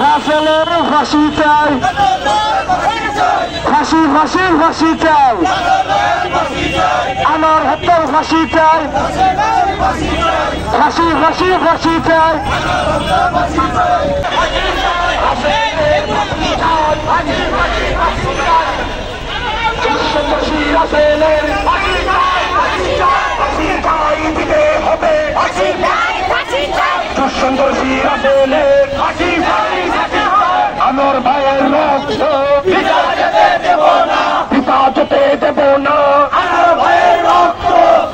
রাসেলের ফাঁসি চাই, ফাঁসি ফাঁসি ফাঁসি চাই, আমার হত্যার ফাঁসি চাই, ফাঁসি ফাঁসি ফাঁসি চাই, রাসেলের দিতে হবে, দুঃসন্তোষী রাসেলের আমার ভাইয়ের রক্ত পিতা যেতে দেব না, আমার ভাইয়ের রক্ত,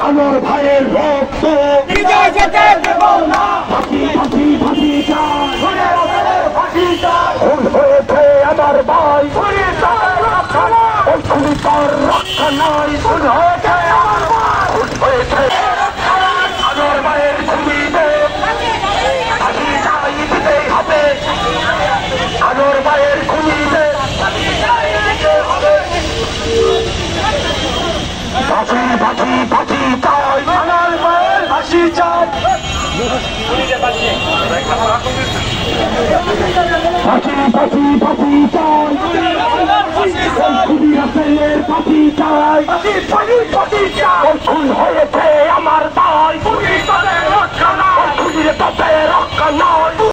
আমার ভাইয়ের রক্ত পিতা যেতে দেব না, ফাঁসি ফাঁসি ফাঁসি চাই, ভুল হয়েছে আমার ভাই, ওই খুনিটার রক্ষা নাই, ভুল হয়েছে আমার ভাই, ভুল হয়েছে আমার ভাইয়ের খুনিদের ফাঁসি চাই দিতেই হবে, আমার ভাইয়ের খুনিদের ফাঁসি ফাঁসি ফাঁসি চাই, আমার ভাইয়ের ফাঁসি চাই, ফাঁসি ফাঁসি ফাঁসি চাই, খুনি রাসেলের ফাঁসি চাই, খুন হয়েছে আমার ভাই, খুনির তাদের রক্ষা নয়,